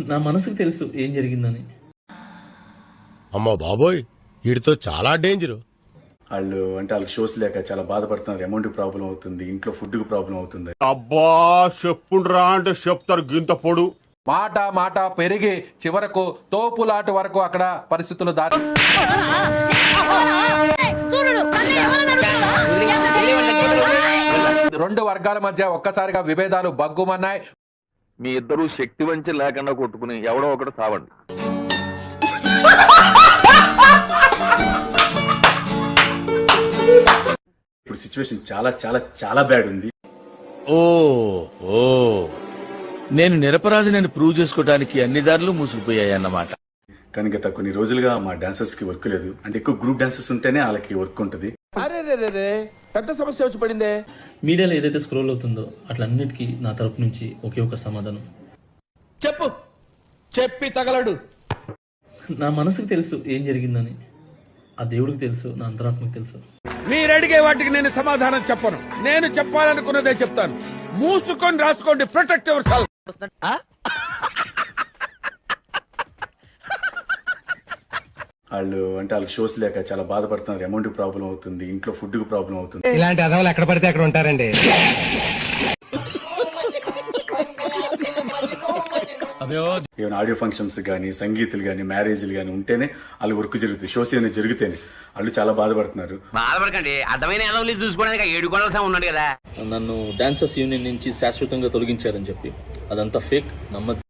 నా మనసుకు తెలుసు ఏం జరిగిందని. అమ్మా బాబోయ్, వీడితో చాలా డేంజర్. వాళ్ళకి షోస్ లేక చాలా బాధపడుతున్నారు. అమౌంట్ ప్రాబ్లం అవుతుంది, ఇంట్లో ఫుడ్ కు ప్రాబ్లం అవుతుంది. అబ్బా చెప్పుండ్రా అంటే చెప్తారు గింత పొడు. మాట మాట పెరిగి చివరకు తోపులాట వరకు అక్కడ పరిస్థితులు దారి. రెండు వర్గాల మధ్య ఒక్కసారిగా విభేదాలు బగ్గుమన్నాయి. మీ ఇద్దరు శక్తి వంచి లేకుండా కొట్టుకుని ఎవడో ఒకటి సావండి. ఇప్పుడు సిచ్యువేషన్ చాలా చాలా చాలా బ్యాడ్ ఉంది. ఓ ఓ నేను నిరపరాధిని ప్రూవ్ చేసుకోవడానికి అన్ని దారులు మూసుకుపోయాయన్నమాట. కానీ గత కొన్ని రోజులుగా మా డాన్సర్స్ కి వర్క్ లేదు. అంటే ఎక్కువ గ్రూప్ డాన్సర్స్ ఉంటేనే వాళ్ళకి వర్క్ ఉంటుంది. పెద్ద సమస్య వచ్చి పడిందే. మీడియాలో ఏదైతే స్క్రోల్ అవుతుందో అట్లన్నిటికీ నా తరపు నుంచి ఒకే ఒక సమాధానం, చెప్పు, చెప్పి తగలడు. నా మనసుకు తెలుసు ఏం జరిగిందని. ఆ దేవుడికి తెలుసు, నా అంతరాత్మకు తెలుసు. మీరు అడిగే వాటికి నేను సమాధానం చెప్పను. నేను చెప్పాలనుకున్నదే చెప్తాను. మూసుకొని రాసుకోండి. Protect your self. వాళ్ళకి షోస్ లేక చాలా బాధపడుతున్నారు. అమౌంట్ ప్రాబ్లం అవుతుంది, ఇంట్లో ఫుడ్ కు ప్రాబ్లం అవుతుంది. ఇలాంటి అదవాళ్ళు ఎక్కడ పడితే అక్కడ ఉంటారండి. ఏమైనా ఆడియో ఫంక్షన్స్ గానీ, సంగీతులు గానీ, మ్యారేజ్లు గానీ ఉంటేనే వాళ్ళు వర్క్ జరుగుతుంది. షోస్ ఏమైనా జరిగితేనే వాళ్ళు చాలా బాధపడుతున్నారు. బాధపడకండి, అర్థమైన చూసుకోవడానికి 7 గొడవలు ఉన్నాడు కదా. నన్ను డాన్సర్స్ యూనియన్ నుంచి శాశ్వతంగా తొలగించారని చెప్పి అదంతా ఫేక్, నమ్మద్దు.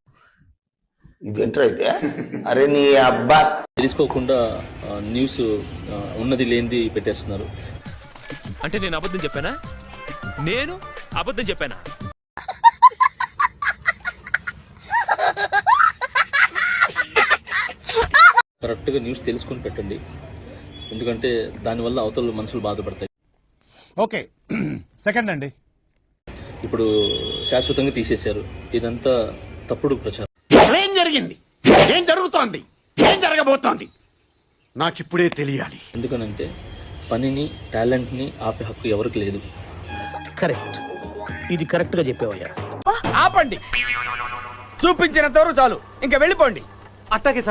అరే నీ అబ్బా తెలుసుకోకుండా న్యూస్ ఉన్నది లేనిది పెట్టేస్తున్నారు. అంటే నేను అబద్ధం చెప్పానా? నేను అబద్ధం చెప్పానా? కరెక్ట్గా న్యూస్ తెలుసుకుని పెట్టండి, ఎందుకంటే దానివల్ల అవతల మనుషులు బాధపడతాయి. ఓకే సెకండ్ అండి. ఇప్పుడు శాశ్వతంగా తీసేశారు. ఇదంతా తప్పుడు ప్రచారం. ఏం జరిగింది, ఏం జరుగుతోంది, ఏం జరగబోతోంది నాకిప్పుడే తెలియాలి. ఎందుకనంటే పనిని, టాలెంట్ని ఆపే హక్కు ఎవరికి లేదు. కరెక్ట్, ఇది కరెక్ట్ గా చెప్పావయ్యా. ఆపండి, చూపించినంత వరకు చాలు, ఇంకా వెళ్ళిపోండి. అట్టకి